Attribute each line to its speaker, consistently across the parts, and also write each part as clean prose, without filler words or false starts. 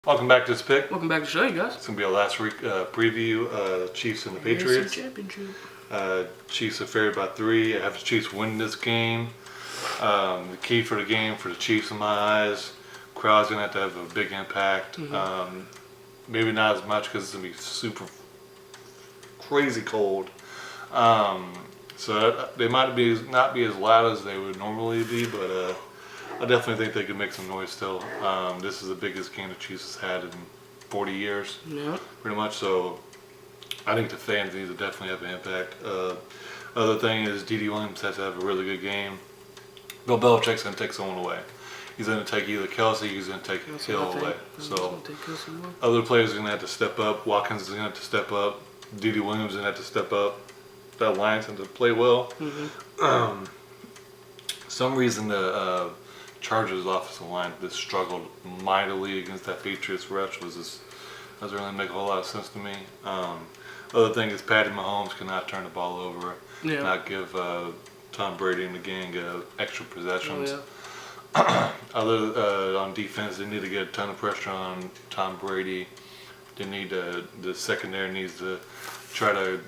Speaker 1: Welcome back to this pick.
Speaker 2: Welcome back to the show, you guys.
Speaker 1: It's going to be our last week preview, Chiefs and the Patriots.
Speaker 2: Championship.
Speaker 1: Chiefs are favored by 3. I have the Chiefs win this game. The key for the game for the Chiefs in my eyes, crowd's going to have a big impact. Maybe not as much because it's going to be super crazy cold. So they might not be as loud as they would normally be, but I definitely think they could make some noise still. This is the biggest game the Chiefs has had in 40 years, pretty much. So I think the fans need to definitely have an impact. Other thing is D.D. Williams has to have a really good game. Bill Belichick's going to take someone away. He's going to take either Kelsey, he's going to take Hill away. So other players are going to have to step up. Watkins is going to have to step up. D.D. Williams is going to have to step up. That line's going to play well. Some reason the Chargers offensive line just struggled mightily against that Patriots rush doesn't really make a whole lot of sense to me. Other thing is Patty Mahomes cannot turn the ball over, not give Tom Brady and the gang extra possessions. On defense, they need to get a ton of pressure on Tom Brady. They need the secondary needs to try to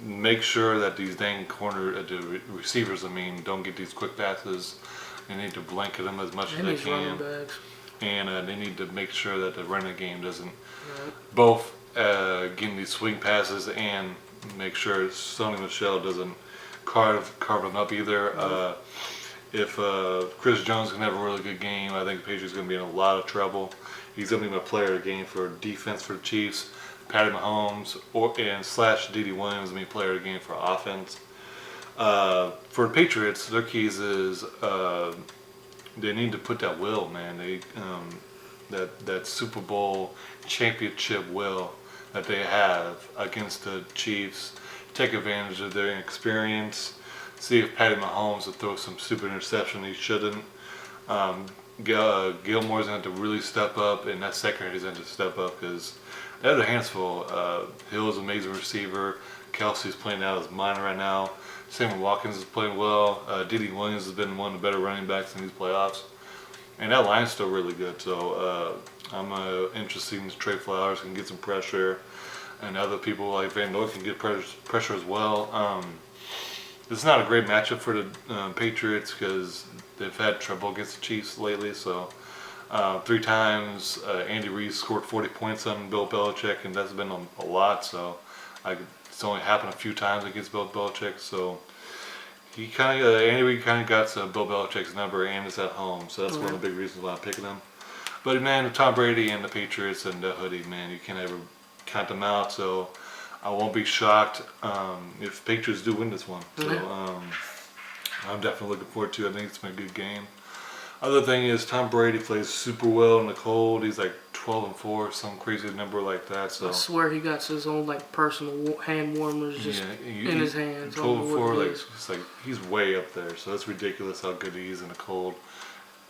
Speaker 1: make sure that these dang the receivers, don't get these quick passes. They need to blanket them as much as they can, and they need to make sure that the running game doesn't both give these swing passes and make sure Sony Michel doesn't carve them up either. If Chris Jones can have a really good game, I think the Patriots are going to be in a lot of trouble. He's going to be my player of the game for defense for the Chiefs. Patty Mahomes / D.D. Williams will be player of the game for offense. For the Patriots, their keys is they need to put that will, man. That Super Bowl championship will that they have against the Chiefs. Take advantage of their experience. See if Patty Mahomes will throw some stupid interception he shouldn't. Gilmore's going to have to really step up, and that secondary's going to step up because they have their hands full. Hill's an amazing receiver. Kelsey's playing out his mind right now. Sam Watkins is playing well. D.D. Williams has been one of the better running backs in these playoffs. And that line's still really good. So I'm interested in Trey Flowers can get some pressure. And other people like Van Noy can get pressure as well. This is not a great matchup for the Patriots because they've had trouble against the Chiefs lately. So 3 times Andy Reid scored 40 points on Bill Belichick, and that's been a lot. So it's only happened a few times against Bill Belichick. So Andy Reid kind of got Bill Belichick's number, and it's at home. So that's one of the big reasons why I'm picking him. But man, Tom Brady and the Patriots and the hoodie, man, you can't ever count them out. So I won't be shocked if Patriots do win this one. So I'm definitely looking forward to it. I think it's been a good game. Other thing is Tom Brady plays super well in the cold. He's like 12-4, some crazy number like that. So
Speaker 2: I swear he got his own personal hand warmers just in his hands.
Speaker 1: 12-4, he's way up there. So that's ridiculous how good he is in the cold.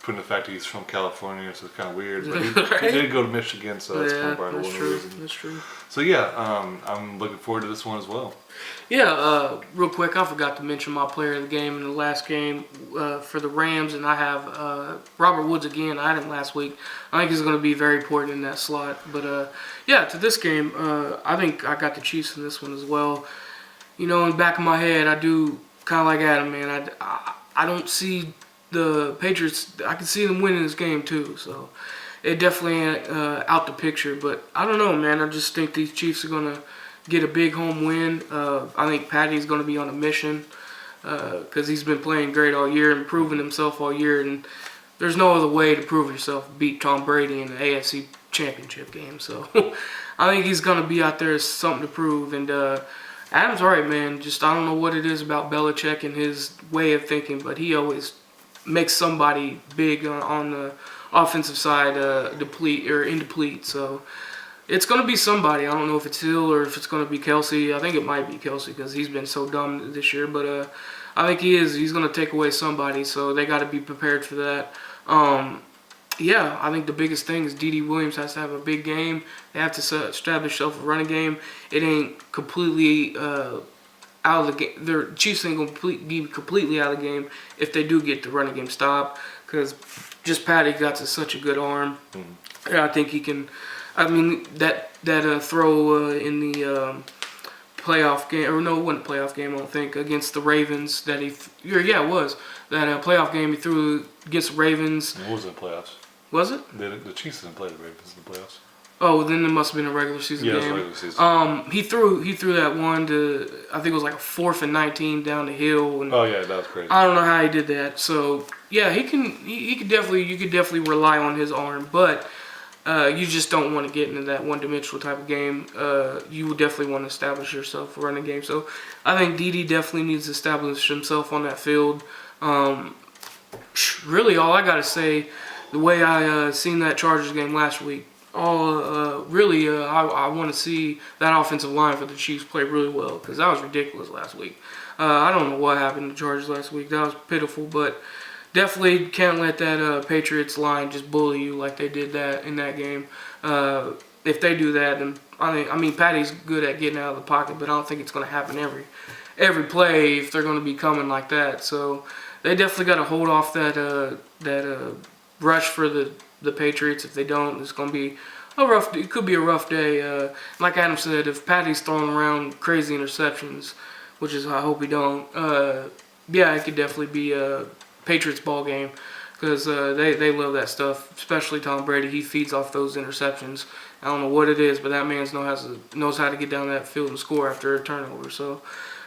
Speaker 1: Putting the fact that he's from California, so it's kind of weird. But he did go to Michigan, so that's kind of part of one reason.
Speaker 2: That's true.
Speaker 1: So yeah, I'm looking forward to this one as well.
Speaker 2: Yeah, real quick, I forgot to mention my player of the game in the last game for the Rams, and I have Robert Woods again. I had him last week. I think he's going to be very important in that slot. But yeah, to this game, I think I got the Chiefs in this one as well. In the back of my head, I do kind of like Adam, man. I don't see the Patriots. I can see them winning this game too. So it definitely ain't out the picture. But I don't know, man. I just think these Chiefs are going to get a big home win. I think Patty's going to be on a mission because he's been playing great all year and proving himself all year. And there's no other way to prove yourself, beat Tom Brady in the AFC Championship game. So I think he's going to be out there as something to prove. And Adam's right, man. Just I don't know what it is about Belichick and his way of thinking, but he always makes somebody big on the offensive side deplete. So it's going to be somebody. I don't know if it's Hill or if it's going to be Kelsey. I think it might be Kelsey because he's been so dumb this year. But I think he is. He's going to take away somebody, so they got to be prepared for that. Yeah, I think the biggest thing is D.D. Williams has to have a big game. They have to establish themselves a running game. It ain't completely out of the game. Their Chiefs ain't going to be completely out of the game if they do get the running game stopped. because just Patty got such a good arm. And I think he can. I mean that throw in the playoff game, or no, it wasn't a playoff game, I don't think, against the Ravens that it was. That playoff game he threw against the Ravens.
Speaker 1: It wasn't playoffs.
Speaker 2: Was it?
Speaker 1: The Chiefs didn't play the Ravens in the playoffs.
Speaker 2: Oh, then it must have been a regular season game.
Speaker 1: Yeah, it was a regular season.
Speaker 2: He threw that one to, I think it was like a 4th and 19 down the hill. And
Speaker 1: Oh yeah, that was crazy.
Speaker 2: I don't know how he did that. So yeah, he could definitely, you could definitely rely on his arm, but you just don't want to get into that one-dimensional type of game. You would definitely want to establish yourself for running game. So I think DD definitely needs to establish himself on that field. Really, all I gotta say, the way I seen that Chargers game last week, I want to see that offensive line for the Chiefs play really well, because that was ridiculous last week. I don't know what happened to the Chargers last week. That was pitiful, but definitely can't let that Patriots line just bully you like they did that in that game. If they do that, then I mean Patty's good at getting out of the pocket, but I don't think it's going to happen every play if they're going to be coming like that. So they definitely got to hold off that rush for the Patriots. If they don't, it's going to be it could be a rough day. Like Adam said, if Patty's throwing around crazy interceptions, which is I hope he don't, it could definitely be a Patriots ball game, because they love that stuff, especially Tom Brady. He feeds off those interceptions. I don't know what it is, but that man knows how to get down that field and score after a turnover. So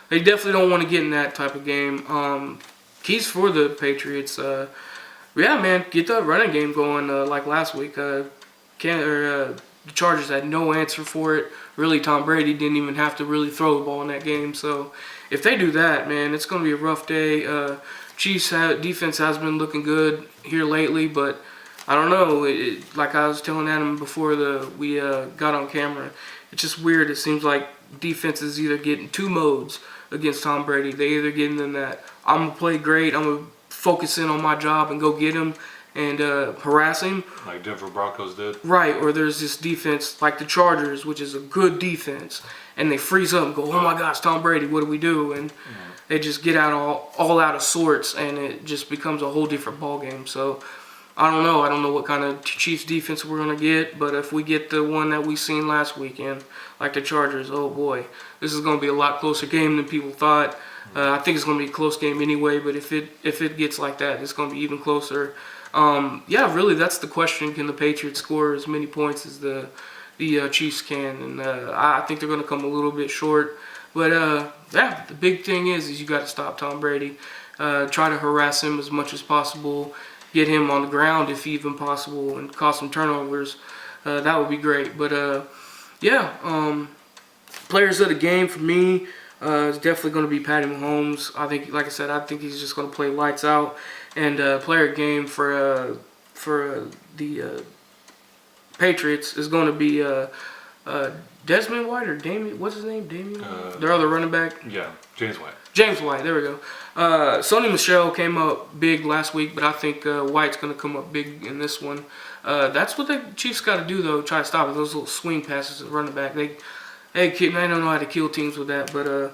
Speaker 2: they definitely don't want to get in that type of game. Keys for the Patriots. Man, get that running game going like last week. The Chargers had no answer for it. Really, Tom Brady didn't even have to really throw the ball in that game. So if they do that, man, it's going to be a rough day. Chiefs defense has been looking good here lately, but I don't know. Like I was telling Adam before we got on camera, it's just weird. It seems like defenses either get in two modes against Tom Brady. They either get in that I'm going to play great, I'm going to focus in on my job and go get him and harass him. Like
Speaker 1: Denver Broncos did.
Speaker 2: Right, or there's this defense like the Chargers, which is a good defense, and they freeze up and go, oh my gosh, Tom Brady, what do we do? And they just get out all out of sorts, and it just becomes a whole different ball game. So I don't know. I don't know what kind of Chiefs defense we're going to get, but if we get the one that we seen last weekend, like the Chargers, oh boy, this is going to be a lot closer game than people thought. I think it's going to be a close game anyway, but if it gets like that, it's going to be even closer. Really, that's the question. Can the Patriots score as many points as the Chiefs can? And I think they're going to come a little bit short. But, the big thing is you got to stop Tom Brady. Try to harass him as much as possible. Get him on the ground if even possible and cause some turnovers. That would be great. But, players of the game for me is definitely going to be Patty Mahomes. I think, like I said, I think he's just going to play lights out. And player game for the Patriots is going to be Desmond White or Damien. What's his name? Damien? Their other running back?
Speaker 1: Yeah, James White.
Speaker 2: James White, there we go. Sony Michel came up big last week, but I think White's going to come up big in this one. That's what the Chiefs got to do, though, try to stop it. Those little swing passes to the running back. They don't know how to kill teams with that. But,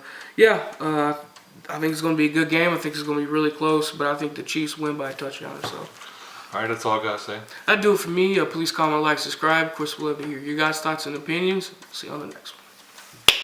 Speaker 2: I think it's going to be a good game. I think it's going to be really close, but I think the Chiefs win by a touchdown or so.
Speaker 1: All right, that's all I got to say.
Speaker 2: That'd do it for me. Please comment, like, subscribe. Of course, we'll love to hear your guys' thoughts and opinions. See you on the next one.